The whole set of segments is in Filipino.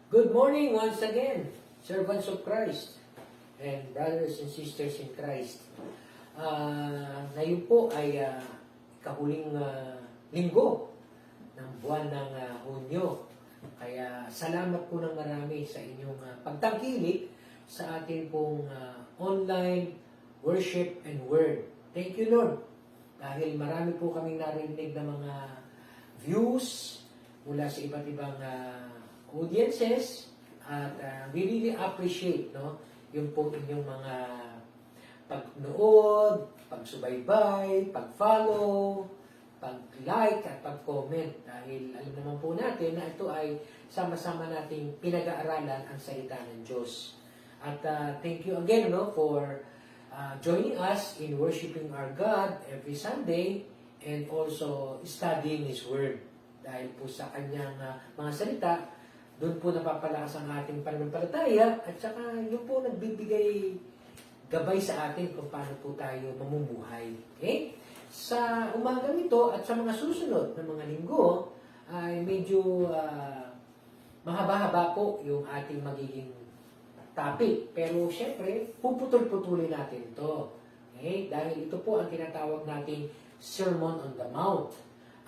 Good morning once again, servants of Christ and brothers and sisters in Christ. Ngayon po ay kahuling linggo ng buwan ng Hunyo. Kaya salamat po ng marami sa inyong pagtangkilik sa ating pong online worship and word. Thank you, Lord. Dahil marami po kaming narinig na mga views mula sa iba't ibang audiences at we really appreciate yung po inyong mga pagnood, pagsubaybay, pag-follow, pag-like at pag-comment dahil alam naman po natin na ito ay sama-sama nating pinag-aaralan ang salita ng Diyos. At thank you again for joining us in worshiping our God every Sunday and also studying His Word. Dahil po sa kanyang mga salita, doon po napapalakas ang ating pananampalataya at saka yun po nagbibigay gabay sa atin kung paano po tayo mamumuhay. Okay? Sa umaga nito at sa mga susunod na mga linggo ay medyo mahaba-haba po yung ating magiging topic. Pero syempre, puputol-putulin natin ito. Okay? Dahil ito po ang tinatawag nating Sermon on the Mount.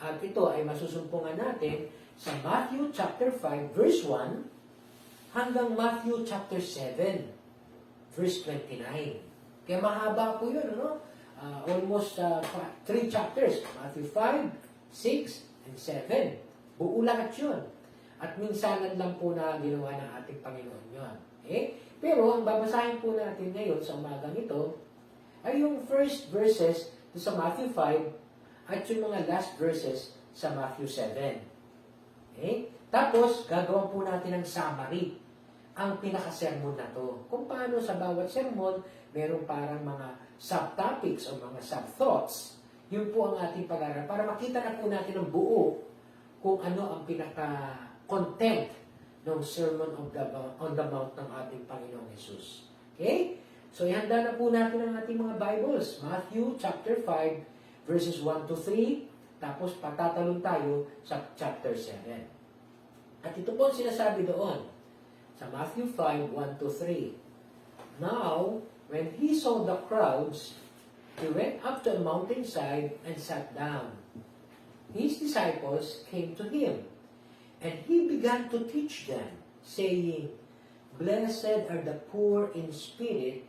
At ito ay masusumpungan natin sa Matthew chapter 5 verse 1 hanggang Matthew chapter 7 verse 29. Kaya mahaba po yun, almost 3 chapters. Matthew 5, 6, and 7. Buo lahat yun. At minsanan lang po na ginawa ng ating Panginoon yun. Okay? Pero ang babasahin po natin ngayon sa umagang ito ay yung first verses sa Matthew 5 at yung mga last verses sa Matthew 7. Okay? Tapos, gagawa po natin ng summary, ang pinaka-sermon na to. Kung paano sa bawat sermon, merong parang mga subtopics o mga sub-thoughts. Yun po ang ating pag-aaral para makita na po natin ang buo kung ano ang pinaka-content ng Sermon on the Mount ng ating Panginoong Jesus. Okay? So, ihanda na po natin ang ating mga Bibles. Matthew chapter 5, verses 1 to 3, tapos patatalon tayo sa chapter 7. At ito po ang sinasabi doon sa Matthew 5, 1 to 3. Now, when he saw the crowds, he went up to a mountainside and sat down. His disciples came to him, and he began to teach them, saying, Blessed are the poor in spirit,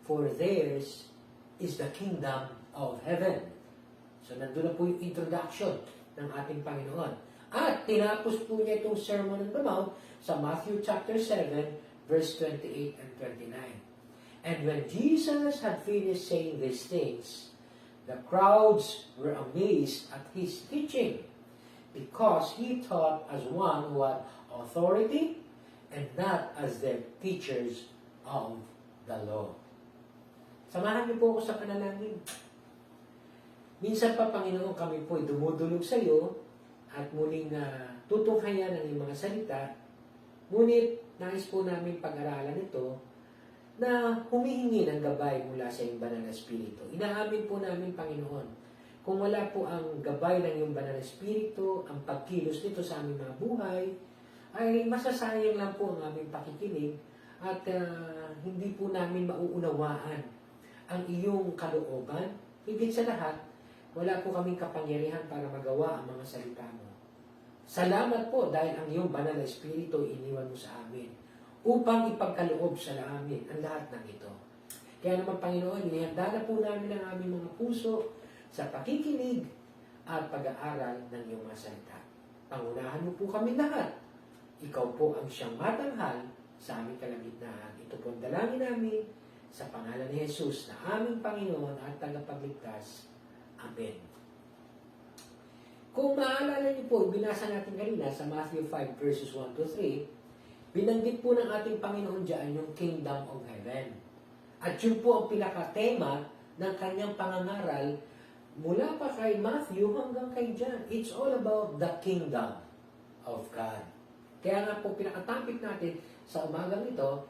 for theirs is the kingdom of heaven. So, nandun na po yung introduction ng ating Panginoon. At tinapos po niya itong Sermon on the Mount sa Matthew chapter 7, verse 28 and 29. And when Jesus had finished saying these things, the crowds were amazed at his teaching, because he taught as one who had authority and not as their teachers of the law. Samahan niyo po ako sa panalangin. Minsan pa, Panginoon, kami po ay dumudulog sa iyo at muling tutunghayan ang iyong mga salita. Ngunit nais po namin pag-aralan ito na humihingi ng gabay mula sa iyong banal na Espiritu. Inaamin po namin, Panginoon, kung wala po ang gabay ng iyong banal na Espiritu, ang pagkilos nito sa aming mga buhay, ay masasayang lang po ang aming pakikinig at hindi po namin mauunawaan ang iyong kalooban. Higit sa lahat, wala po kaming kapangyarihan para magawa ang mga salita mo. Salamat po dahil ang iyong banal na Espiritu iniwan mo sa amin upang ipagkaloob sa amin ang lahat ng ito. Kaya naman, Panginoon, inihanda na po namin ang aming mga puso sa pakikinig at pag-aaral ng iyong mga salita. Pangunahan mo po kami lahat. Ikaw po ang siyang matanghal sa aming kalagitnaan. Ito po ang dalangin namin sa pangalan ni Jesus na aming Panginoon at tagapagligtas. Amen. Kung maalala niyo po, binasa natin kanina sa Matthew 5 verses 1 to 3, binanggit po ng ating Panginoon dyan yung Kingdom of Heaven. At yun po ang pinaka-tema ng kanyang pangangaral mula pa kay Matthew hanggang kay John. It's all about the Kingdom of God. Kaya nga po pinaka-topic natin sa umagang ito,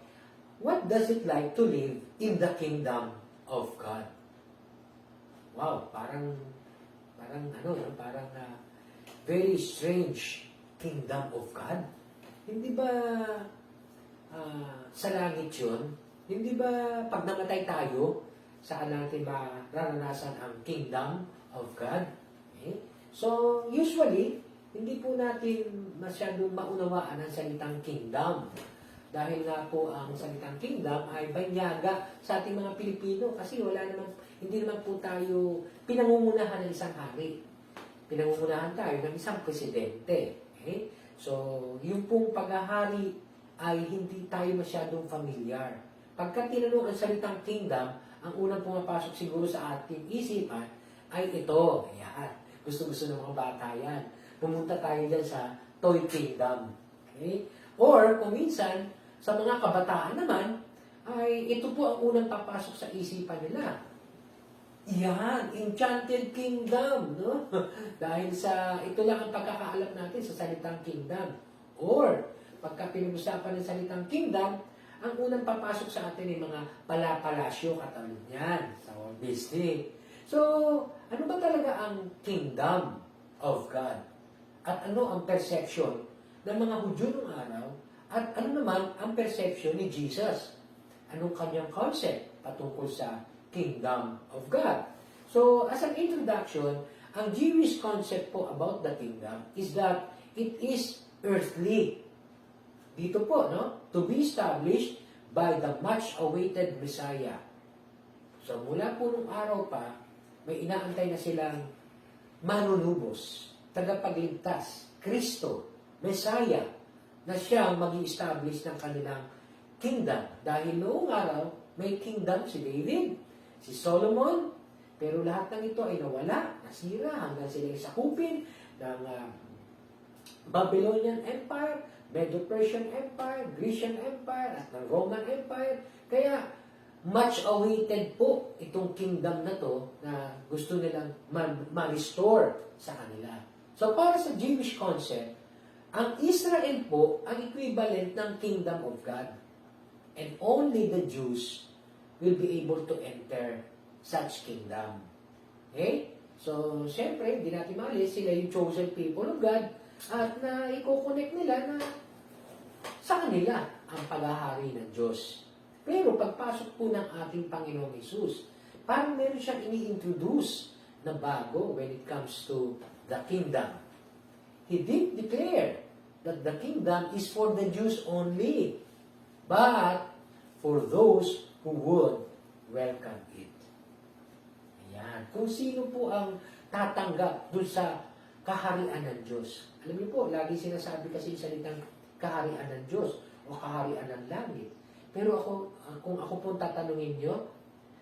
what does it like to live in the Kingdom of God? Wow, parang very strange kingdom of God. Hindi ba sa langit yun? Hindi ba pag namatay tayo, saan natin mararanasan ang kingdom of God? Okay? So, usually, hindi po natin masyadong maunawaan ang salitang kingdom. Dahil nga po ang salitang kingdom ay banyaga sa ating mga Pilipino kasi hindi naman po tayo pinangungunahan ng isang hari. Pinangungunahan tayo ng isang presidente. Okay? So, yung pong paghahari ay hindi tayo masyadong familiar. Pagka tinanong ang salitang kingdom, ang unang pumapasok siguro sa ating isipan ay ito. Ayan. Gusto-gusto ng mga bata yan. Pumunta tayo dyan sa Toy Kingdom. Okay? Or, kung minsan, sa mga kabataan naman, ay ito po ang unang papasok sa isipan nila. Yan, Enchanted Kingdom, no? Dahil ito lang ang pagkakaalam natin sa salitang kingdom. Or, pagka pinag-usapan ng salitang kingdom, ang unang papasok sa atin ay mga palapalasyo, katulad yan, sa Walt Disney. So, ano ba talaga ang kingdom of God? At ano ang perception ng mga Hudyo noong araw? At ano naman ang perception ni Jesus? Anong kanyang concept patungkol sa kingdom of God? So, as an introduction, ang Jewish concept po about the kingdom is that it is earthly. Dito po, no? To be established by the much-awaited Messiah. So, mula po nung araw pa, may inaantay na silang manunubos, tagapagligtas, Kristo, Messiah, na siya mag-i-establish ng kanilang kingdom. Dahil noong araw, may kingdom si David, si Solomon, pero lahat ng ito ay nawala, nasira, hanggang sila sakupin ng Babylonian Empire, Medo-Persian Empire, Grecian Empire, at ng Roman Empire. Kaya, much awaited po itong kingdom na to na gusto nilang ma-restore sa kanila. So, para sa Jewish concept, ang Israel po ang equivalent ng kingdom of God. And only the Jews will be able to enter such kingdom. Okay? So, siyempre, hindi natin maalis, sila yung chosen people of God at na i-connect nila na sa kanila ang paghahari ng Diyos. Pero pagpasok po ng ating Panginoong Hesus, parang meron siyang ini-introduce na bago when it comes to the kingdom. He did declare that the kingdom is for the Jews only, but for those who would welcome it. Ayan. Kung sino po ang tatanggap dun sa kaharian ng Diyos. Alam niyo po, lagi sinasabi kasi yung salitang kaharian ng Diyos o kaharian ng langit. Pero kung ako po tatanungin nyo,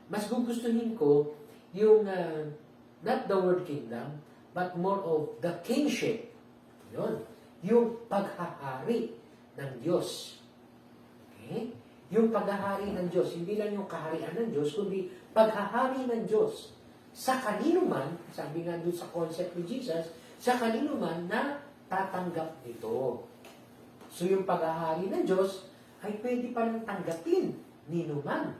mas gugustuhin ko yung not the word kingdom, but more of the kingship. Yun. Yung paghahari ng Diyos. Okay? Yung paghahari ng Diyos, hindi lang yung kaharian ng Diyos, kundi paghahari ng Diyos. Sa kanino man, sabi nga doon sa concept ni Jesus, sa kanino man na tatanggap nito. So yung paghahari ng Diyos ay pwede palang tanggapin nino man.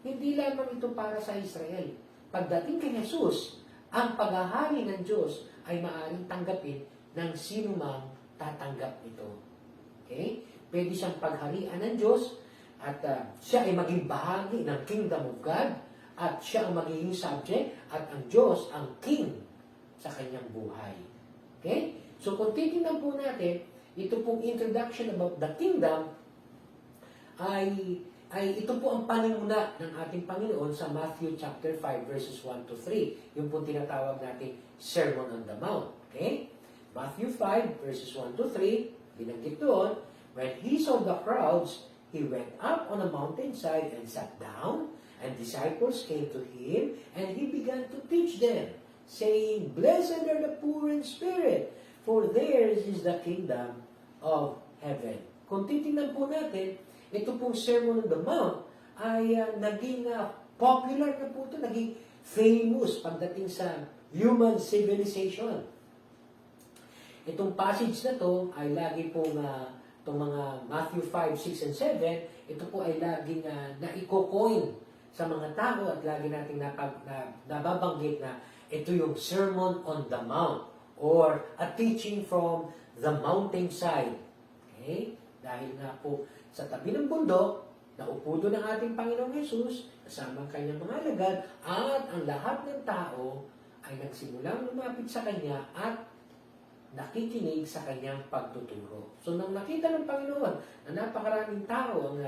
Hindi lamang ito para sa Israel. Pagdating kay Jesus, ang paghahari ng Diyos ay maaaring tanggapin ng sino mang tatanggap nito. Okay? Pwede siyang pagharian ng Diyos at siya ay maging bahagi ng kingdom of God at siya ang magiging subject at ang Diyos ang king sa kanyang buhay. Okay? So kung titingnan po natin, ito pong introduction about the kingdom ay ito po ang panimula ng ating Panginoon sa Matthew chapter 5 verses 1 to 3. Yung po tinatawag natin Sermon on the Mount. Okay? Matthew 5 verses 1 to 3, binanggit doon, when he saw the crowds, he went up on a mountainside and sat down, and disciples came to him, and he began to teach them, saying, Blessed are the poor in spirit, for theirs is the kingdom of heaven. Kung titingnan po natin, ito pong Sermon on the Mount ay naging popular na po ito, naging famous pagdating sa human civilization. Itong passage na to ay lagi pong itong mga Matthew 5, 6, and 7, ito po ay laging naiko-coin sa mga tao at lagi nating nababanggit na ito yung Sermon on the Mount or a teaching from the mountainside. Okay? Dahil nga po sa tabi ng bundok, naupo doon ang ating Panginoong Hesus, kasama ang kanyang mga alagad, at ang lahat ng tao ay nagsimulang lumapit sa kanya at nakikinig sa kanyang pagtuturo. So nang nakita ng Panginoon na napakaraming tao ang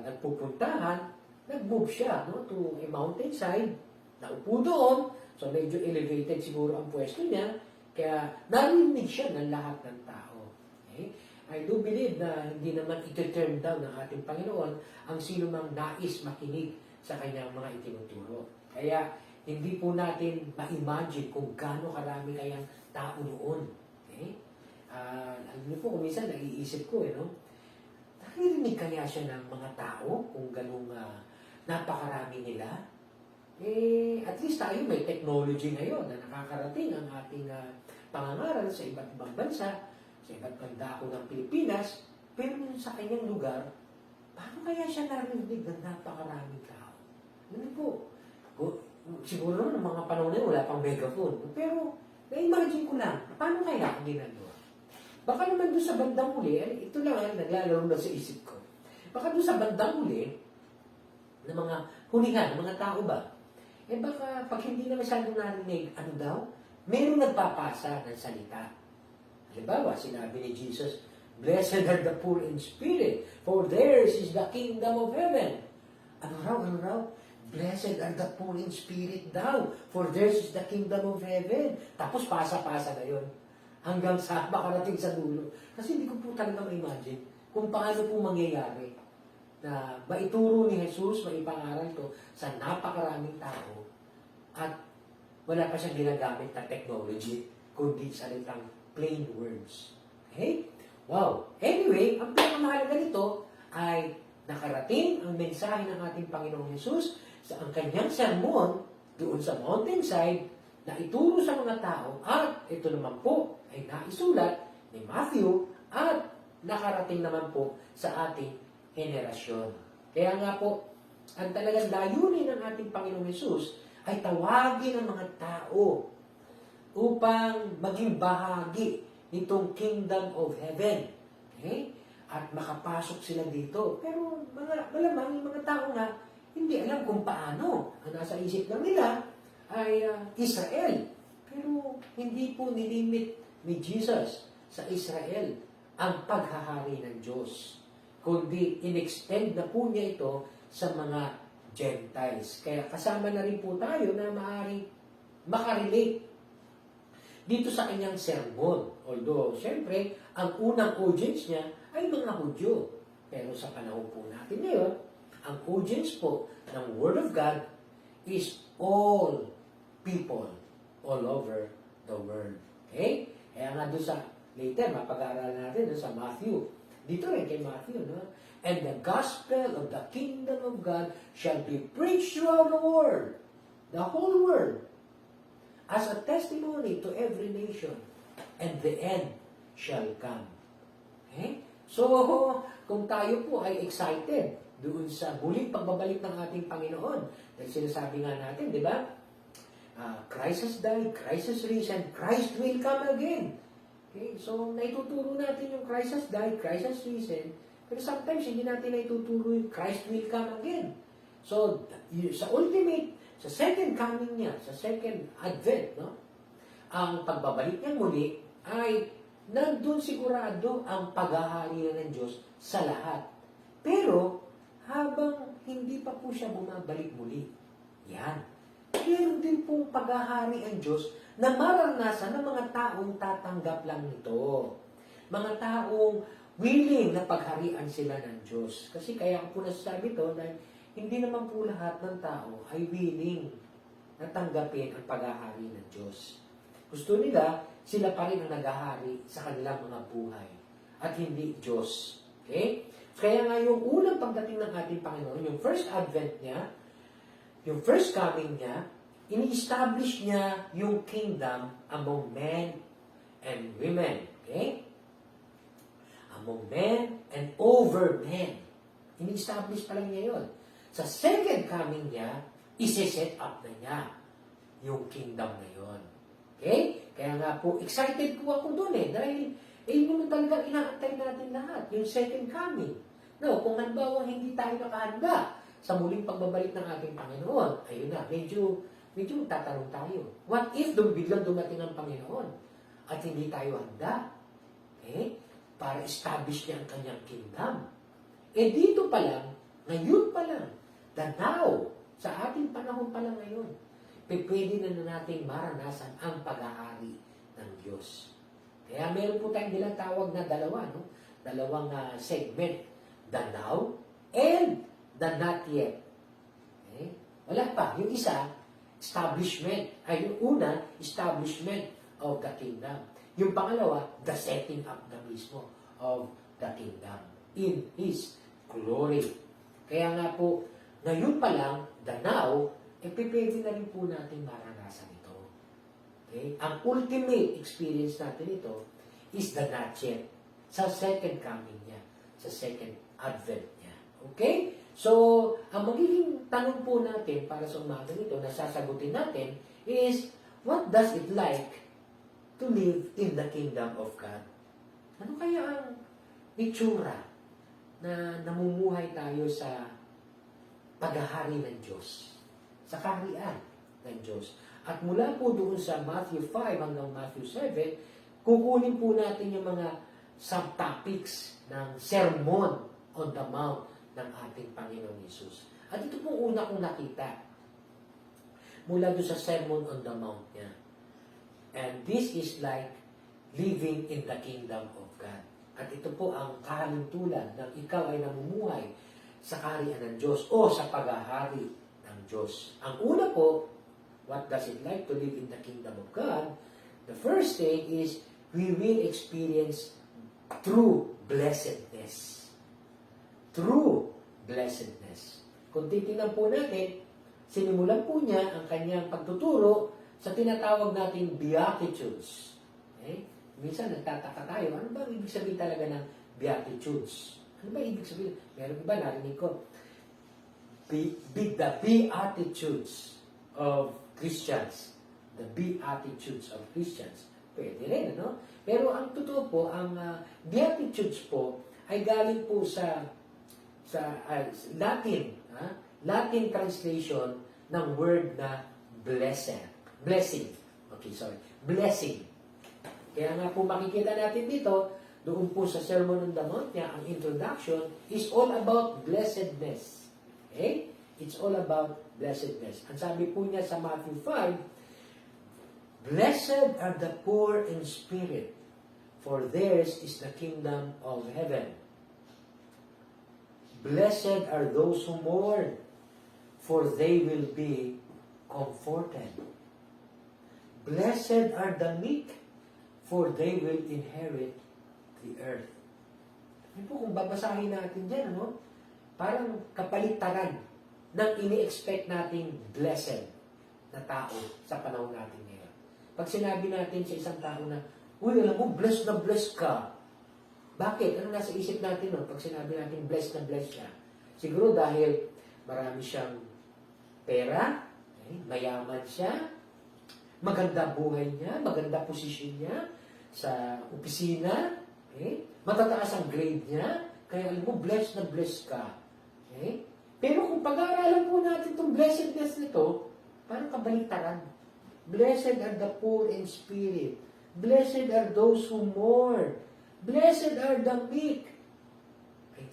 nagpupuntahan, nag-move siya to a mountainside, naupo doon, so medyo elevated siguro ang pwesto niya, kaya narinig siya ng lahat ng tao. Okay? I do believe na hindi naman iti-turn down ng ating Panginoon ang sino mang nais makinig sa kanyang mga itinuturo. Kaya hindi po natin ma-imagine kung gaano karami kayang tao noon. Okay? Alam niyo po, minsan naiisip ko, nakirinig kaya siya ng mga tao kung ganung napakarami nila? At least tayo may technology ngayon na nakakarating ang ating pangangaral sa iba't ibang bansa, sa iba't ibang dako ng Pilipinas, pero sa kanyang lugar, paano kaya siya narinig ng napakaraming tao? Ano po? Siguro naman ng mga panahon na yun, wala pang megaphone. Pero, na-imagine ko lang, paano kaya ang ginagawa? Baka naman doon sa bandang huli, ito lang ay naglalaro na sa isip ko. Baka doon sa bandang huli, ng mga hulihan, ng mga tao ba? Baka pag hindi na masyadong narinig, ano daw? Merong nagpapasa ng salita. Halimbawa, sinabi ni Jesus, "Blessed are the poor in spirit, for theirs is the kingdom of heaven." Ano raw? Blessed are the poor in spirit daw, for theirs is the kingdom of heaven. Tapos pasa-pasa na yun. Hanggang sa makarating sa dulo. Kasi hindi ko po talaga ma-imagine kung paano po mangyayari na maituro ni Jesus, maipangaral to sa napakaraming tao at wala pa siyang ginagamit na technology, kundi salitang plain words. Okay? Wow! Anyway, ang pinakamahalaga nito ay nakarating ang mensahe ng ating Panginoong Jesus sa ang kanyang sermon doon sa mountainside na ituro sa mga tao at ito naman po ay naisulat ni Matthew at nakarating naman po sa ating henerasyon. Kaya nga po, ang talagang layunin ng ating Panginoong Jesus ay tawagin ang mga tao upang maging bahagi nitong kingdom of heaven. Okay? At makapasok sila dito. Pero malamang yung mga tao nga, hindi alam kung paano. Ang nasa isip lang nila ay Israel. Pero hindi po nilimit ni Jesus sa Israel ang paghahari ng Diyos. Kundi in-extend na po niya ito sa mga Gentiles. Kaya kasama na rin po tayo na maaaring makarelate dito sa kanyang sermon. Although, syempre, ang unang audience niya ay mga Hudyo. Pero sa panahon po natin ngayon, ang audience po ng Word of God is all people all over the world. Okay? Kaya nga doon sa, later, mapag-aaralan natin doon sa Matthew. Dito rin kay Matthew, no? "And the gospel of the kingdom of God shall be preached throughout the world," the whole world, "as a testimony to every nation, and the end shall come." Okay? So, kung tayo po ay excited doon sa muling pagbabalik ng ating Panginoon, dahil sinasabi nga natin, di ba? Christ has died, Christ has risen, Christ will come again. Okay? So, naituturo natin yung Christ has died, Christ has risen, pero sometimes hindi natin naituturo yung Christ will come again. So, sa ultimate, sa second coming niya, sa second advent, no? Ang pagbabalik niya muli ay nandun sigurado ang paghahari ng Diyos sa lahat. Pero, habang hindi pa po siya bumabalik muli, yan. Meron din pong paghahari ang Diyos na maranasan ng mga taong tatanggap lang nito. Mga taong willing na pagharian sila ng Diyos. Kasi kaya ko po nasasabi ito dahil hindi naman po lahat ng tao ay willing na tanggapin ang paghahari ng Diyos. Gusto nila, sila pa rin ang naghahari sa kanilang mga buhay at hindi Diyos. Okay? Kaya nga yung unang pagdating ng ating Panginoon, yung first advent niya, yung first coming niya, ini-establish niya yung kingdom among men and women. Okay? Among men and over men. Ini-establish pa lang niya yun. Sa second coming niya, isi-set up na niya yung kingdom na yun. Okay? Kaya nga po, excited po ako doon dahil yun talagang inaantay natin yung second coming. No, kung halimbawa hindi tayo nakahanda sa muling pagbabalik ng ating Panginoon, ayun na, medyo tatanong tayo. What if biglang dumating ang Panginoon at hindi tayo handa? Para establish niya ang kanyang kingdom. Dito pa lang, ngayon pa lang, the now, sa ating panahon pa lang ngayon, pwede na nating maranasan ang pag-aari ng Diyos. Kaya meron po tayong tinatawag na dalawang segment. The now and the not yet. Wala pa. Yung isa, establishment. Yung una, establishment of the kingdom. Yung pangalawa, the setting up na mismo of the kingdom in His glory. Kaya nga po, ngayon pa lang, the now, pwede na rin po natin maranasan ito. Ang ultimate experience natin ito is the not yet. Sa second coming niya. Sa second advent niya. Okay? So, ang magiging tanong po natin para sa umaga nito na sasagutin natin is, what does it like to live in the kingdom of God? Ano kaya ang itsura na namumuhay tayo sa paghahari ng Diyos? Sa kaharian ng Diyos. At mula po doon sa Matthew 5 hanggang Matthew 7, kukunin po natin yung mga subtopics ng Sermon on the Mount ng ating Panginoong Hesus. At ito pong una kong nakita mula doon sa Sermon on the Mount niya. And this is like living in the kingdom of God. At ito po ang kahalintulan ng ikaw ay namumuhay sa kaharian ng Diyos o sa paghahari ng Diyos. Ang una po, what does it like to live in the kingdom of God? The first thing is we will experience true blessedness. True blessedness. Kung titingnan po natin, sinimulan po niya ang kanyang pagtuturo sa tinatawag nating Beatitudes. Minsan nagtataka tayo, ano ba ibig sabihin talaga ng Beatitudes? Ano ba ibig sabihin? Meron iba, narinig ko. The Beatitudes of Christians. The Beatitudes of Christians. Pwede rin, ano? Pero ang totoo po, ang Beatitudes po ay galing po sa Latin. Latin translation ng word na blessing. Blessing. Kaya nga po makikita natin dito, doon po sa Sermon on the Mount niya, ang introduction is all about blessedness. It's all about blessedness. Ang sabi po niya sa Matthew 5, Blessed are the poor in spirit, for theirs is the kingdom of heaven. Blessed are those who mourn, for they will be comforted. Blessed are the meek, for they will inherit the earth. Yan po, kung babasahin natin dyan, parang kapaligtaran ng ini-expect nating blessed na tao sa panahon natin ngayon. Pag sinabi natin sa isang tao na, uy, alam mo, blessed na blessed ka. Bakit? Ano nasa isip natin pag sinabi natin blessed na blessed siya? Siguro dahil marami siyang pera, mayaman siya, maganda buhay niya, maganda posisyon niya sa opisina, matataas ang grade niya, kaya alam mo, blessed na blessed ka. Pero kung pag-aaralan po natin itong blessedness nito, parang kabaliktaran. Blessed are the poor in spirit. Blessed are those who mourn. Blessed are the meek.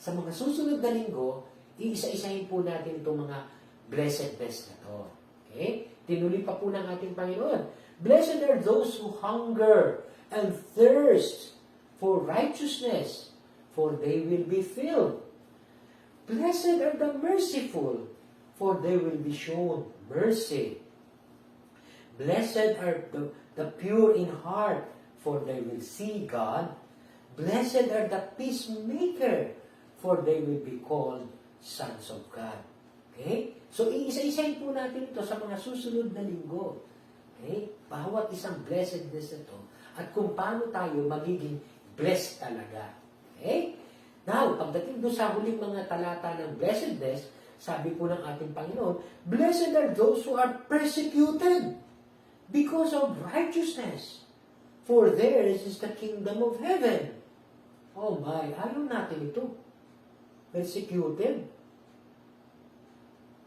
Sa mga susunod na linggo, iisa-isahin po natin itong mga blessedness na ito. Tinuloy pa po ng ating Panginoon. Blessed are those who hunger and thirst for righteousness, for they will be filled. Blessed are the merciful, for they will be shown mercy. Blessed are the pure in heart, for they will see God. Blessed are the peacemaker, for they will be called sons of God. So, iisa-isahin po natin ito sa mga susunod na linggo. Bawat isang blessedness na ito at kung paano tayo magiging blessed talaga. Now, pagdating doon sa huling mga talata ng blessedness, sabi po ng ating Panginoon, Blessed are those who are persecuted because of righteousness, for theirs is the kingdom of heaven. Oh my, ayaw natin ito. Persecuted.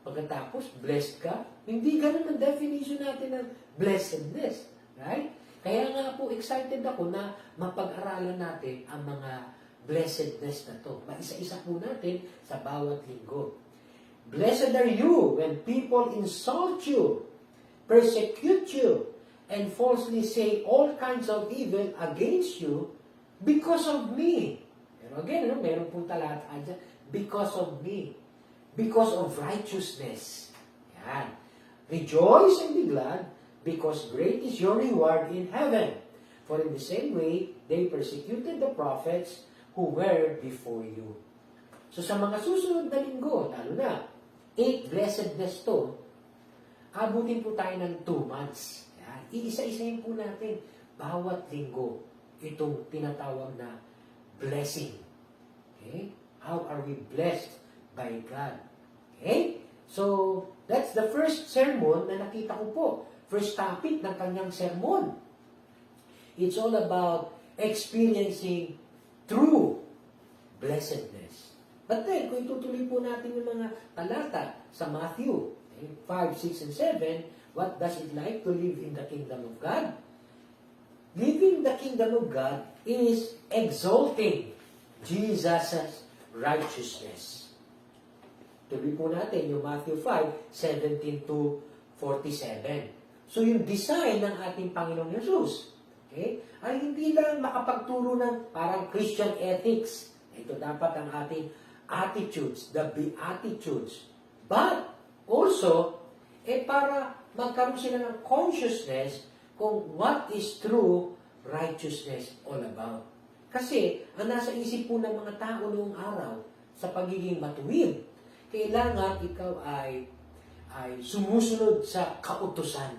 Pagkatapos, blessed ka. Hindi ganun ang definition natin ng blessedness. Right? Kaya nga po, excited ako na mapag-aralan natin ang mga blessedness na to. Maisa-isa po natin sa bawat linggo. Blessed are you when people insult you, persecute you, and falsely say all kinds of evil against you because of me. Pero again, meron pong talata dyan, because of me. Because of righteousness. Yan. Rejoice and be glad, because great is your reward in heaven. For in the same way, they persecuted the prophets who were before you. So sa mga susunod na linggo, lalo na, 8 blessedness to, abutin po tayo ng 2 months. Yan. Iisa-isahin po natin bawat linggo itong tinatawag na blessing. Okay? How are we blessed by God? Okay? So, that's the first sermon na nakita ko po. First topic ng kanyang sermon. It's all about experiencing true blessedness. But then, kung itutuloy po natin yung mga talata sa Matthew 5, 6, and 7, what does it like to live in the kingdom of God? Living in the kingdom of God is exalting Jesus' righteousness. Tuloy po natin yung Matthew 5, 17 to 47. So yung design ng ating Panginoong Yesus, okay, ay hindi lang makapagturo ng parang Christian ethics. Ito dapat ang ating attitudes, the beatitudes. But also, para magkaroon sila ng consciousness kung what is true righteousness all about. Kasi, ang nasa isip po ng mga tao noong araw, sa pagiging matuwid, kailangan ikaw ay sumusunod sa kautusan.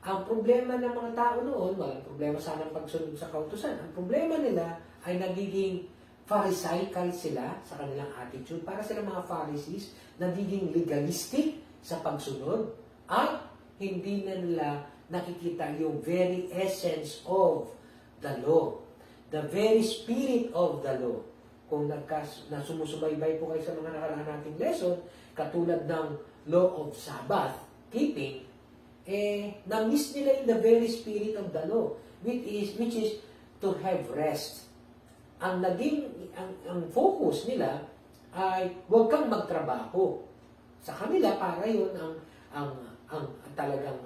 Ang problema ng mga tao noon, walang problema sana pagsunod sa kautusan. Ang problema nila ay nagiging pharisaical sila sa kanilang attitude. Para silang mga Pharisees, nagiging legalistic sa pagsunod at hindi na nila nakikita yung very essence of the law. The very spirit of the law. Kung sumusubaybay po kayo sa mga nakaraan nating lesson, katulad ng law of Sabbath keeping, na-miss nila in the very spirit of the law, which is to have rest. Ang focus nila ay huwag kang magtrabaho. Sa kanila, para yun ang talagang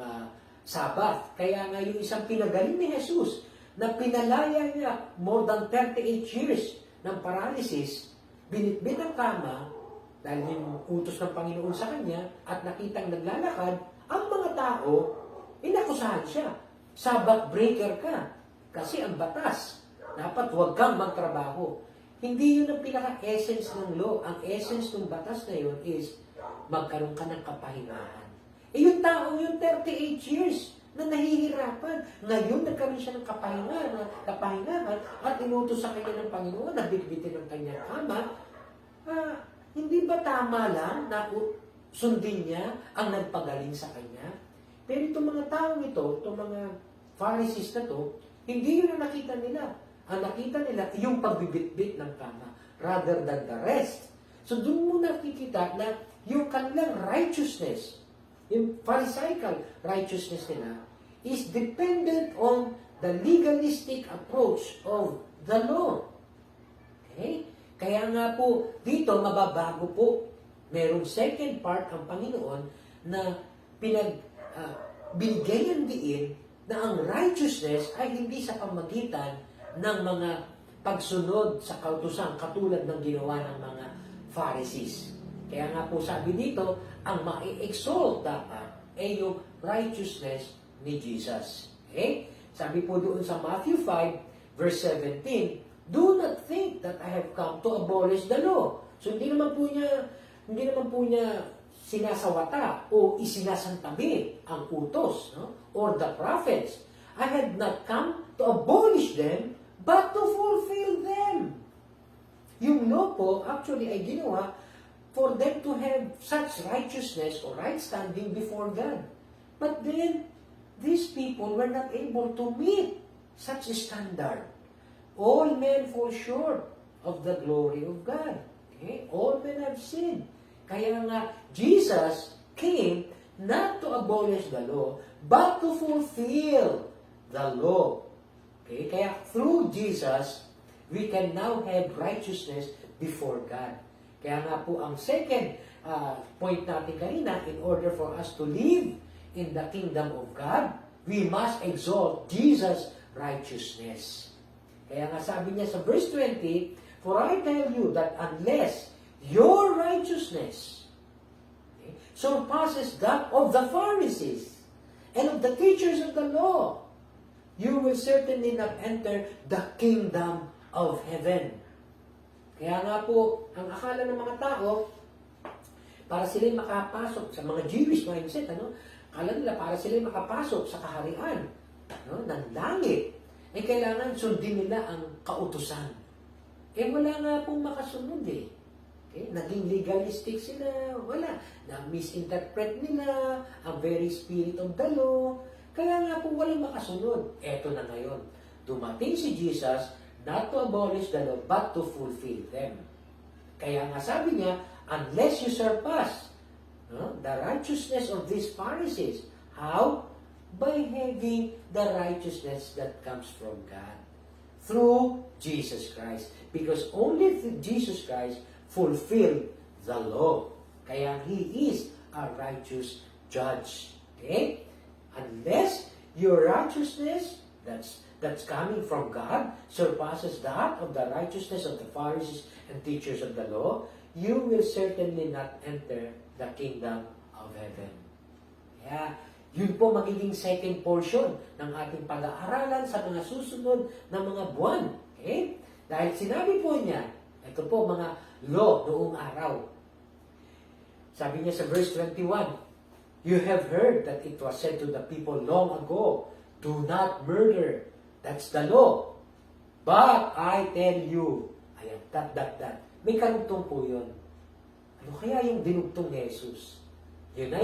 Sabbath. Kaya nga yung isang pinagaling ni Jesus, na pinalaya niya more than 38 years ng paralysis, binitbit ang kama, dahil yung utos ng Panginoon sa kanya, at nakitang naglalakad, ang mga tao, inakusahan siya. Sabbath breaker ka. Kasi ang batas, dapat huwag kang magtrabaho. Hindi yun ang pinaka-essence ng law. Ang essence ng batas na yun is magkaroon ka ng kapahingahan. Yung tao yung 38 years na nahihirapan. Ngayon, nagkaroon siya ng kapahingahan at inutos sa kanya ng Panginoon na bitbitin ang kanyang kama. Hindi ba tama lang na sundin niya ang nagpagaling sa kanya? Pero itong mga tao ito, itong mga Pharisees na to, hindi yun ang nakita nila. Ang nakita nila, yung pagbibitbit ng kama, rather than the rest. So doon mo nakikita na yung kanilang righteousness, yung Pharisaical righteousness nila, is dependent on the legalistic approach of the law. Okay? Kaya nga po, dito mababago po. Merong second part ang Panginoon na binigyan diin na ang righteousness ay hindi sa pamagitan ng mga pagsunod sa kautusan katulad ng ginawa ng mga Pharisees. Kaya nga po sabi dito, ang ma-exalt dapat ay yung righteousness ni Jesus. Okay? Sabi po doon sa Matthew 5, verse 17, do not think that I have come to abolish the law. So hindi naman po niya sinasawata o isinasantabi ang utos, no? Or the prophets. I had not come to abolish them, but to fulfill them. Yung law po, actually, ay ginawa for them to have such righteousness or right standing before God. But then, these people were not able to meet such a standard. all men fall short of the glory of God. Okay? All men have sinned. Kaya nga, Jesus came not to abolish the law, but to fulfill the law. Okay? Kaya through Jesus, we can now have righteousness before God. Kaya nga po ang second point natin kanina, in order for us to live in the kingdom of God, we must exalt Jesus' righteousness. Kaya nga sabi niya sa verse 20, for I tell you that unless your righteousness surpasses that of the Pharisees and of the teachers of the law, you will certainly not enter the kingdom of heaven. Kaya nga po, ang akala ng mga tao, para sila makapasok sa mga Jewish mindset, akala nila para sila makapasok sa kaharian ng langit, kailangan sundin nila ang kautusan. Wala nga pong makasunod eh. Okay? Naging legalistic sila, wala. Na-misinterpret nila ang very spirit of the law. Kaya nga po walang makasunod. Eto na ngayon. Dumating si Jesus not to abolish the law, but to fulfill them. Kaya nga sabi niya, unless you surpass the righteousness of these Pharisees, how? By having the righteousness that comes from God. Through Jesus Christ. Because only Jesus Christ fulfilled the law. Kaya He is a righteous judge. Okay? Unless your righteousness, that's coming from God, surpasses that of the righteousness of the Pharisees and teachers of the law, you will certainly not enter the kingdom of heaven. Kaya, yun po magiging second portion ng ating pag-aaralan sa mga susunod na mga buwan. Okay? Dahil sinabi po niya, ito po mga law noong araw. Sabi niya sa verse 21, you have heard that it was said to the people long ago, do not murder. That's the law. But I tell you, ayan, that. May karugtong po yun. Ano kaya yung dinugtong ni Jesus? Yun na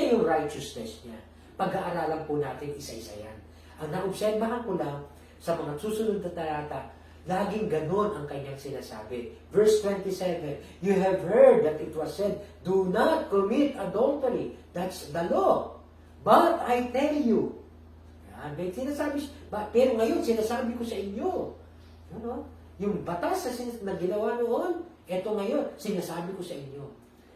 yung righteousness niya. Pag-aaralan po natin isa-isa yan. Ang naobserbahan ko lang sa mga susunod na talata, laging ganon ang kanyang sinasabi. Verse 27, you have heard that it was said, do not commit adultery. That's the law. But I tell you, yan, may sinasabi, pero ngayon sinasabi ko sa inyo, yung batas na ginawa noon, eto ngayon, sinasabi ko sa inyo.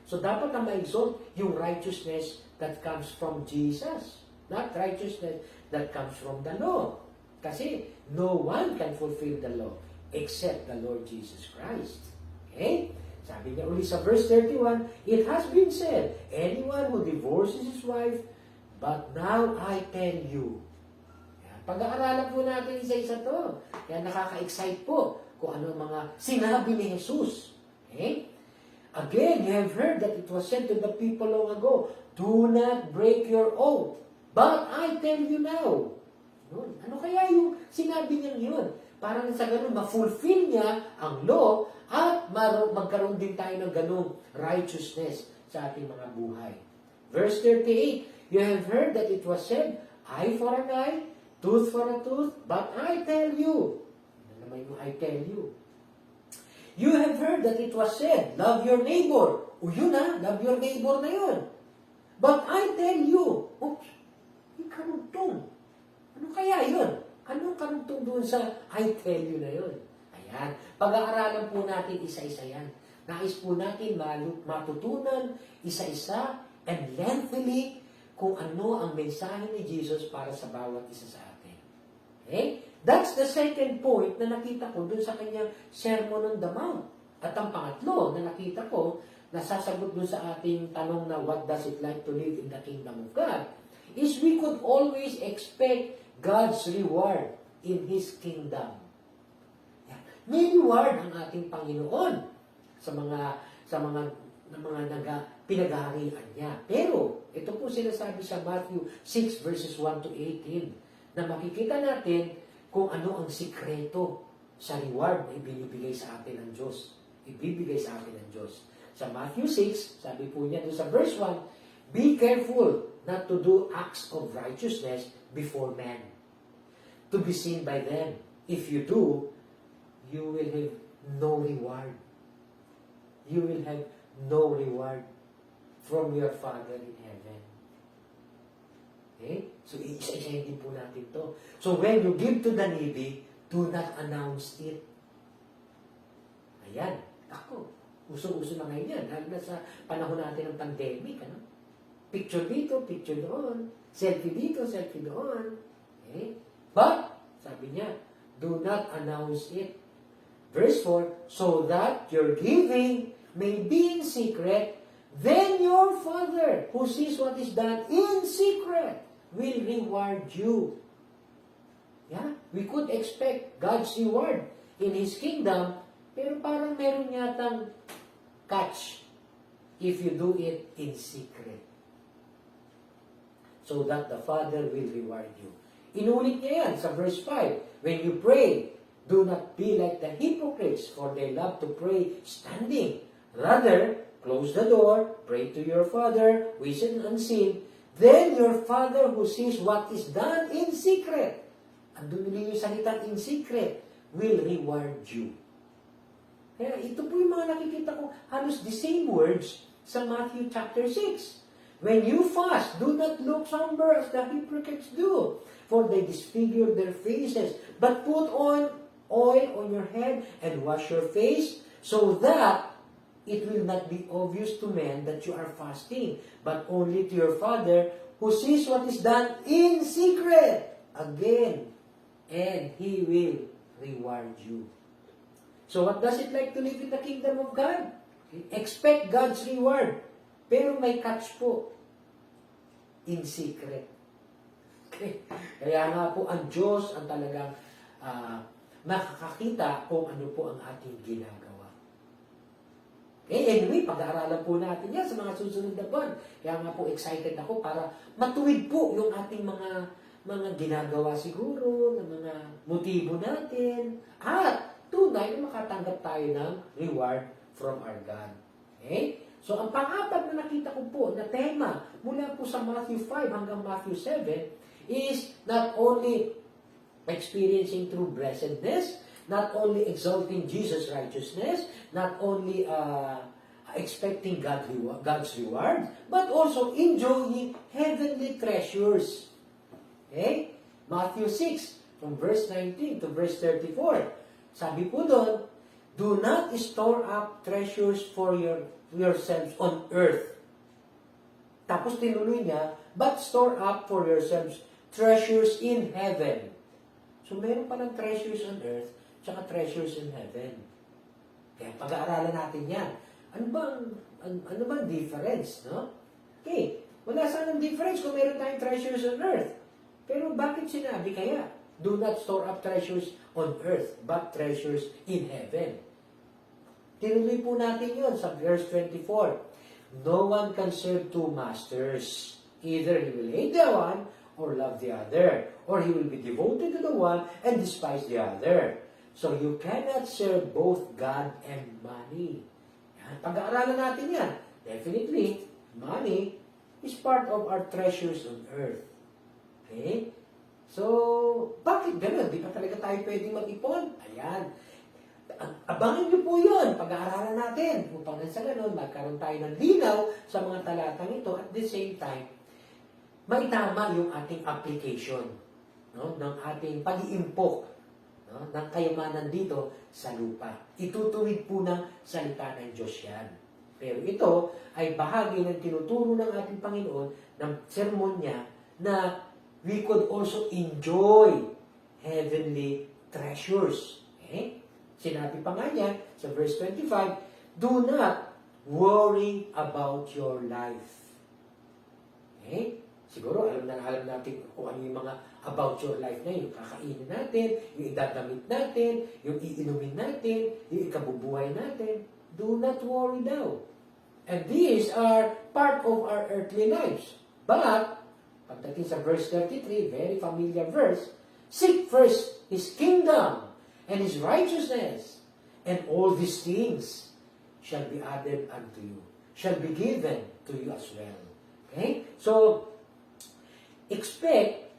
So dapat na ma-exalt yung righteousness that comes from Jesus, not righteousness that comes from the law. Kasi no one can fulfill the law except the Lord Jesus Christ. Okay? Sabi niya uli sa verse 31, it has been said, anyone who divorces his wife, but now I tell you. Pag-aaralan po natin isa-isa to. Kaya nakaka-excite po kung ano mga sinabi ni Jesus. Okay? Again, you have heard that it was said to the people long ago, do not break your oath. But I tell you now. Ano kaya yung sinabi niya yun? Parang sa ganun, ma-fulfill niya ang law at magkaroon din tayo ng ganung righteousness sa ating mga buhay. Verse 38, you have heard that it was said, eye for an eye, tooth for a tooth, but I tell you. Ano naman yung I tell you? You have heard that it was said, love your neighbor. O yun love your neighbor na yun. But I tell you, oops, yung karugtong. Ano kaya yun? Anong karugtong doon sa I tell you na yun? Ayan, pag-aaralan po natin isa-isa yan. Nais po natin matutunan isa-isa and lengthily kung ano ang mensahe ni Jesus para sa bawat isa sa atin. Okay? That's the second point na nakita ko dun sa kanyang Sermon on the Mount. At ang pangatlo na nakita ko, nasasagot dun sa ating tanong na what does it like to live in the kingdom of God, is we could always expect God's reward in His kingdom. May reward ang ating Panginoon sa mga pinaghaharian niya. Pero, ito po sinasabi sa Matthew 6 verses 1 to 18, na makikita natin kung ano ang sikreto sa reward na ibinibigay sa atin ng Diyos. Ibibigay sa atin ng Diyos. Sa Matthew 6, sabi po niya doon sa verse 1, be careful not to do acts of righteousness before men, to be seen by them. If you do, you will have no reward. You will have no reward from your Father in heaven. Okay? So, isa-isahin din po natin to. So, when you give to the needy, do not announce it. Ayan. Ako, uso-uso na ngayon yan. Lalo na sa panahon natin ng pandemic. Ano? Picture dito, picture doon. Selfie dito, selfie doon. Okay? But, sabi niya, do not announce it. Verse 4, so that your giving may be in secret, then your Father, who sees what is done in secret, will reward you. Yeah? We could expect God's reward in His kingdom, pero parang meron yatang catch if you do it in secret. So that the Father will reward you. Inulit niya yan sa verse 5. When you pray, do not be like the hypocrites, for they love to pray standing. Rather, close the door, pray to your Father, who is unseen. Then your Father who sees what is done in secret, andun nyo yung salita in secret, will reward you. Kaya ito po yung mga nakikita ko, halos the same words sa Matthew chapter 6. When you fast, do not look somber as the hypocrites do, for they disfigure their faces, but put on oil on your head and wash your face, so that it will not be obvious to men that you are fasting, but only to your Father who sees what is done in secret. Again, and He will reward you. So what does it like to live in the kingdom of God? Expect God's reward. Pero may catch po. In secret. Okay. Kaya nga po ang Diyos ang talagang makakakita kung ano po ang ating ginagawa. Okay, anyway, pag-aaralan po natin yan sa mga susunod na buwan. Kaya nga po excited ako para matuwid po yung ating mga ginagawa siguro, ng mga motibo natin, at tunay na makatanggap tayo ng reward from our God. Okay? So, ang pang-apat na nakita ko po na tema mula po sa Matthew 5 hanggang Matthew 7 is not only experiencing true blessedness, not only exalting Jesus' righteousness, not only expecting God's reward, but also enjoying heavenly treasures. Okay? Matthew 6, from verse 19 to verse 34. Sabi po doon, do not store up treasures for yourselves on earth. Tapos tinuloy niya, but store up for yourselves treasures in heaven. So meron palang treasures on earth, tsaka treasures in heaven. Kaya pag-aaralan natin yan. Ano bang difference, no? Okay, wala sanang difference kung meron tayong treasures on earth. Pero bakit sinabi kaya? Do not store up treasures on earth, but treasures in heaven. Tinuloy po natin yun sa verse 24. No one can serve two masters. Either he will hate the one or love the other, or he will be devoted to the one and despise the other. So you cannot serve both God and money. Yan, pag-aaralan natin yan. Definitely, money is part of our treasures on earth. Okay? So, bakit ganun? Di pa talaga tayo pwedeng mag-ipon? Ayan. Abangan niyo po yun, pag-aaralan natin, upang sa ganun, magkaroon tayo ng linaw sa mga talatang ito, at the same time, maitama yung ating application, no, ng ating pag-iimpok, no, ng kayamanan dito sa lupa. Itutuwid po ng salita ng Diyos yan. Pero ito ay bahagi ng tinuturo ng ating Panginoon ng sermon niya na we could also enjoy heavenly treasures. Okay? Sinabi pa nga niya sa verse 25, do not worry about your life. Okay? Siguro alam natin kung ano yung mga about your life na yun. Yung kakainin natin, yung idadamit natin, yung iinumin natin, yung ikabubuhay natin. Do not worry now. And these are part of our earthly lives. But, pagdating sa verse 33, very familiar verse, seek first His kingdom and His righteousness, and all these things shall be added unto you, shall be given to you as well. Okay? So, expect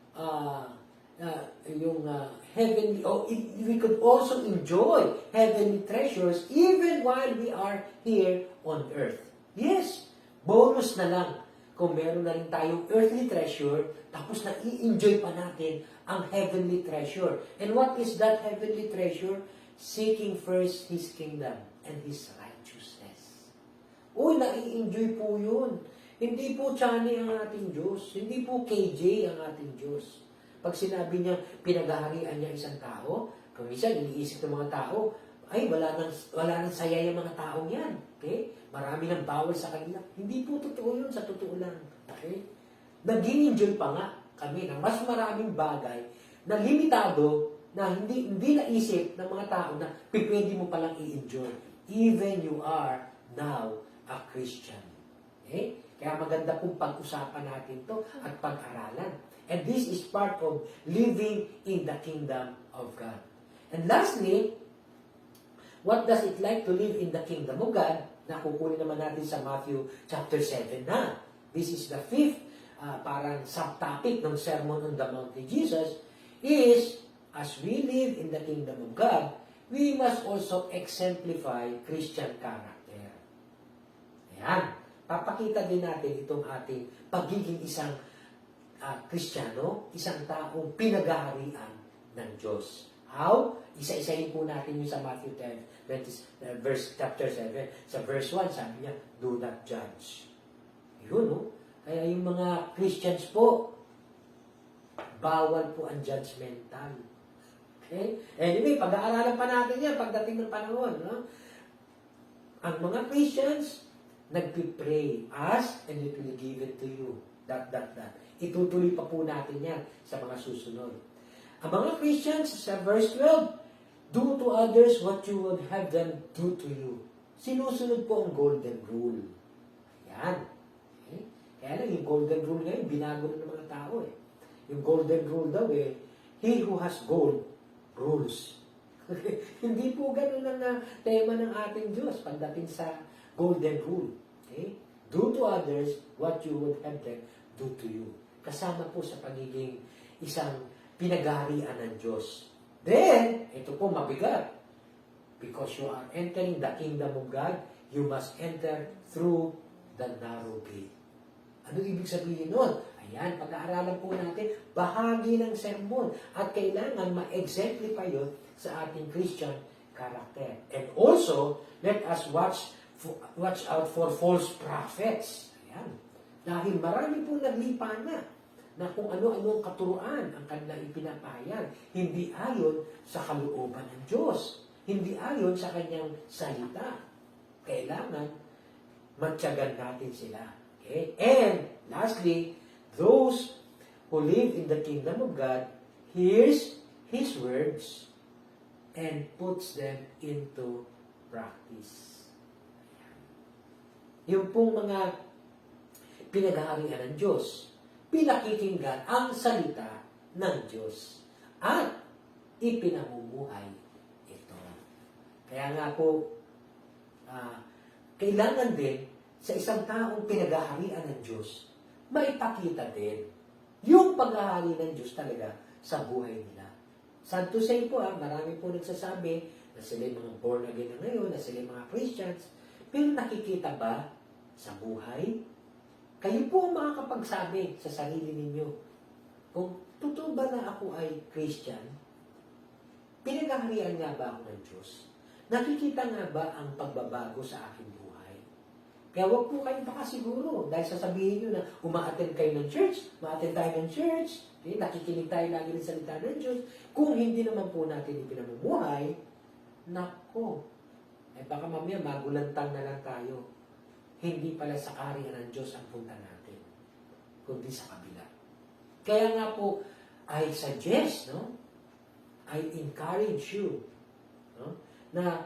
heavenly, we could also enjoy heavenly treasures even while we are here on earth. Yes, bonus na lang kung meron na rin tayong earthly treasure, tapos na i-enjoy pa natin ang heavenly treasure. And what is that heavenly treasure? Seeking first His kingdom and His righteousness. Uy, nai-enjoy po yun. Hindi po Chani ang ating Diyos. Hindi po KJ ang ating Diyos. Pag sinabi niya, pinaghaharian niya isang tao, kung minsan iniisip ng mga tao, ay, wala nang saya yung mga taong yan. Okay? Marami nang bawal sa kanila. Hindi po totoo yun, sa totoo lang. Okay? Nag-enjoy pa nga kami ng mas maraming bagay na limitado na hindi naisip ng mga tao na pwede mo palang i-enjoy. Even you are now a Christian. Okay? Kaya maganda pong pag-usapan natin to at pag-aralan. And this is part of living in the kingdom of God. And lastly, what does it like to live in the kingdom of God? Nakukunin naman natin sa Matthew chapter 7 na. This is the fifth parang subtopic ng Sermon on the Mount ni Jesus is, as we live in the kingdom of God, we must also exemplify Christian character. Ayan. Papakita din natin itong ating pagiging isang Kristiyano, isang taong pinaghaharian ng Diyos. How? Isa-isahin po natin yung sa Matthew 10, chapter 7. Sa verse 1, sabi niya, do not judge. Yun, no? Kaya yung mga Christians po, bawal po ang judgmental. Okay? Anyway, pag-aaralan pa natin yan pagdating ng panahon. No? Ang mga Christians, nagpipray, ask and it will be given to you. That. Itutuloy pa po natin yan sa mga susunod. Ang mga Christians, sa verse 12, do to others what you would have them do to you. Sinusunod po ang golden rule. Yan. Okay? Kaya lang, yung golden rule ngayon, binago na ng mga tao eh. Yung golden rule daw eh, he who has gold rules. Hindi po ganun ang tema ng ating Diyos pagdating sa golden rule. Okay? Do to others what you would have them do to you. Kasama po sa pagiging isang pinaghaharian ng Diyos. Then, ito po mabigat. Because you are entering the kingdom of God, you must enter through the narrow gate. Ano ibig sabihin nun? Ayan, pag-aaralan po natin, bahagi ng sermon at kailangan ma-exemplify yun sa ating Christian character. And also, let us watch out for false prophets. Ayan. Dahil marami pong naglipa na kung ano-ano ang katuruan ang kanilang ipinapahayag. Hindi ayon sa kalooban ng Diyos. Hindi ayon sa kanyang salita. Kailangan matyagan natin sila. Okay? And lastly, those who live in the kingdom of God hears His words and puts them into practice. Yung pong mga pinaghaharian ng Diyos, pinakikinggan ang salita ng Diyos at ipinamumuhay ito. Kaya nga po, kailangan din sa isang taong pinaghaharian ng Diyos, maipakita din yung paghahari ng Diyos talaga sa buhay nila. Sad to say po, marami po nagsasabi na sila mga born again na ngayon, na sila mga Christians, pero nakikita ba sa buhay? Kayo po ang makakapagsabi sa sarili ninyo, kung totoo ba na ako ay Christian, pinaghaharian nga ba ako ng Diyos? Nakikita nga ba ang pagbabago sa aking buhay? Kaya huwag po kayong pakasiguro dahil sasabihin nyo na uma-attend kayo ng church, ma-attend tayo ng church, nakikinig tayo lagi ng salita ng Diyos. Kung hindi naman po natin ipinamumuhay, nako, baka mamaya magulantang na lang tayo. Hindi pala sa kaharian ng Diyos ang punta natin, kundi sa kabila. Kaya nga po, I suggest, I encourage you, na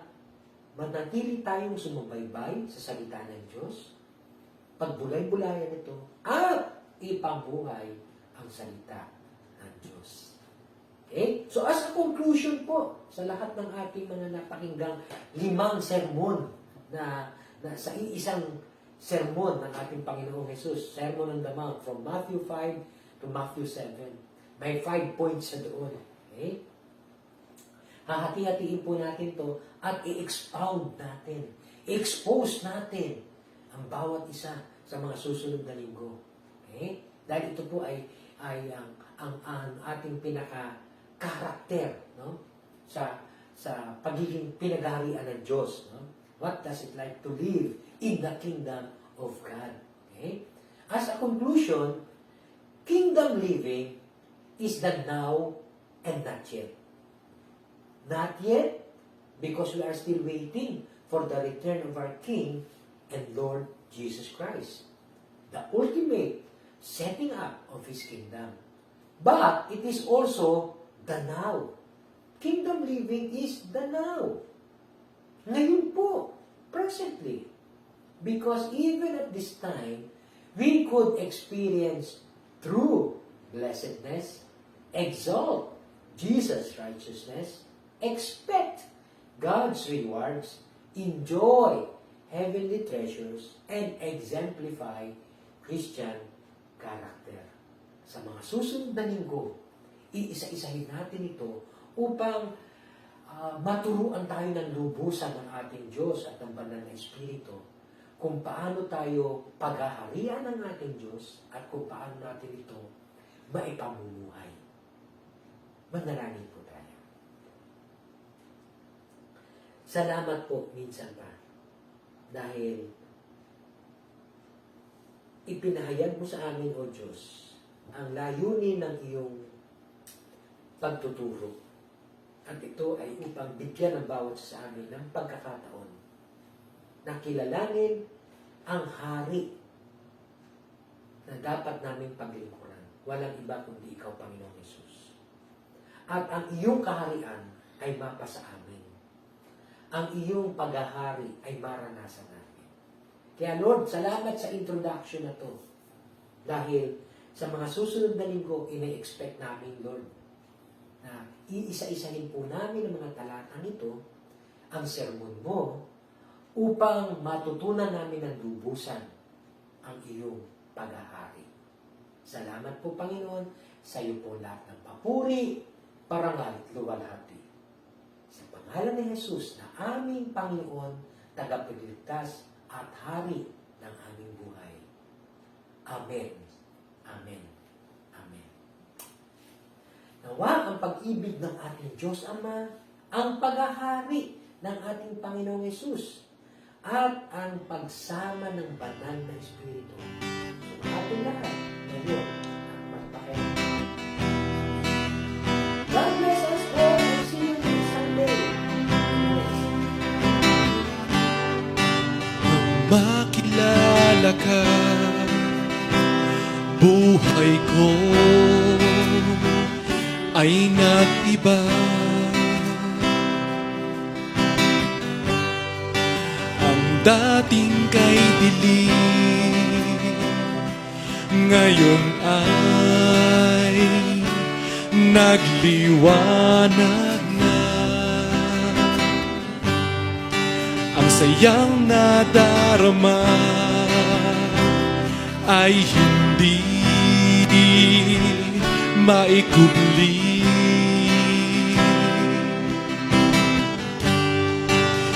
manatili tayong sumubaybay sa salita ng Diyos, pagbulay-bulayan ito, at ipambuhay ang salita ng Diyos. Okay? So as a conclusion po, sa lahat ng ating mga napakinggang 5 sermon na sa isang sermon ng ating Panginoong Jesus, Sermon on the Mount, from Matthew 5 to Matthew 7. May 5 points sa doon. Okay? Hahati-hatiin po natin to at i-expound natin. I-expose natin ang bawat isa sa mga susunod na linggo. Okay? Dahil ito po ay ang ating pinaka-karakter, no? sa pagiging pinag-aharian ng Diyos. No? What does it like to live in the kingdom of God? Okay? As a conclusion, kingdom living is the now and not yet. Not yet, because we are still waiting for the return of our King and Lord Jesus Christ, the ultimate setting up of His kingdom. But it is also the now. Kingdom living is the now. Ngayon po, presently. Because even at this time, we could experience true blessedness, exalt Jesus' righteousness, expect God's rewards, enjoy heavenly treasures, and exemplify Christian character. Sa mga susunod na linggo, iisa-isahin natin ito upang maturuan tayo ng lubusan ng ating Diyos at ng banal na Espiritu kung paano tayo paghaharian ng ating Diyos at kung paano natin ito maipamumuhay. Manalangin po tayo. Salamat po minsan pa dahil ipinahayag mo sa amin, O Diyos, ang layunin ng iyong pagtuturo. At ito ay upang bigyan ng bawat sa amin ng pagkakataon na kilalanin ang hari na dapat naming paglingkuran. Walang iba kundi ikaw, Panginoong Hesus. At ang iyong kaharian ay mapasa amin. Ang iyong paghahari ay maranasan natin. Kaya Lord, salamat sa introduction na to. Dahil sa mga susunod na linggo, ina-expect namin, Lord, na iisa-isahin po namin ang mga talatang ito, ang sermon mo, upang matutunan namin ng lubusan ang iyong paghahari. Salamat po, Panginoon, sa iyo po lahat ng papuri, parangal at luwalhati. Sa pangalan ni Jesus na aming Panginoon, tagapagligtas at hari ng aming buhay. Amen. Amen. Amen. Nawa ang pag-ibig ng ating Diyos Ama, ang paghahari ng ating Panginoong Hesus, at ang pagsama ng banal na Espiritu sa ating lahat ngayon at magpakailanman. God bless us all and see you next Sunday. Makilala ka, buhay ko ay nag-iba. Ang dating kay dilim, ngayon ay nagliwanag na. Ang sayang nadarama ay hindi maikubli.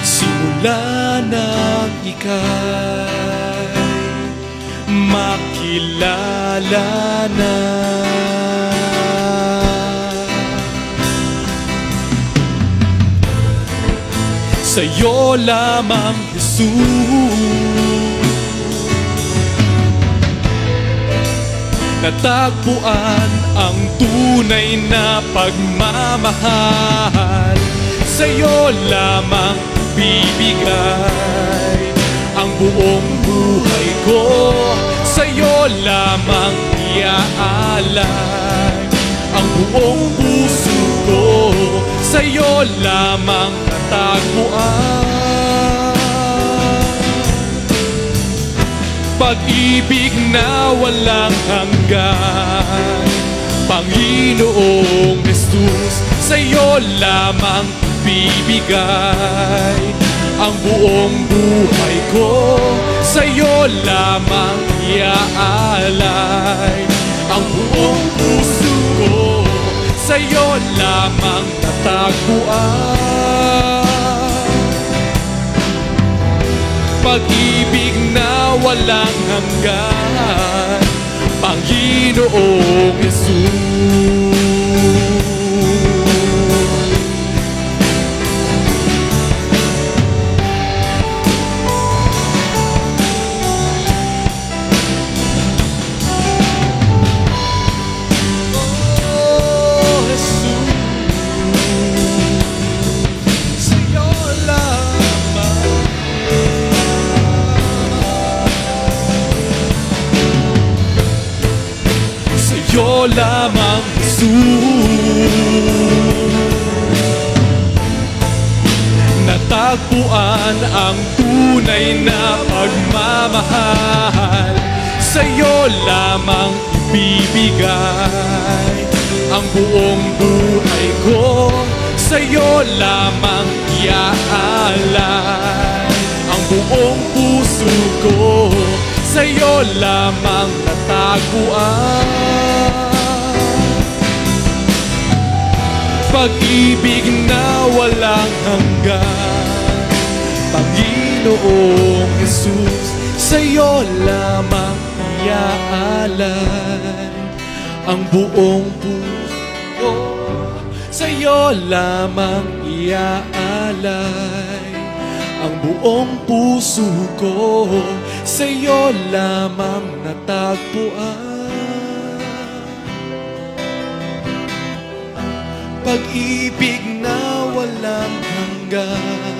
Simula nang ika'y makilala na. Sa'yo lamang, Jesus, natagpuan ang tunay na pagmamahal. Sa'yo lamang bibigay ang buong buhay ko. Sa'yo lamang iaalay ang buong puso ko. Sa'yo lamang natagpuan pag-ibig na walang hanggan. Panginoong Jesus, sa'yo lamang bibigay ang buong buhay ko. Sa'yo lamang iaalay ang buong puso ko. sa'yo lamang natagpuan. Pag-ibig na walang hanggan, Panginoong Yesus. Sa'yo lamang, Jesus, natagpuan ang tunay na pagmamahal. Sa'yo lamang ibibigay ang buong buhay ko, sa'yo lamang iaalay ang buong puso ko, sa'yo lamang natagpuan. Pag-ibig na walang hanggan, Panginoong Yesus, sa'yo lamang iaalay ang buong puso ko, sa'yo lamang iaalay ang buong puso ko, sa'yo lamang natagpuan. Pag-ibig na walang hanggan,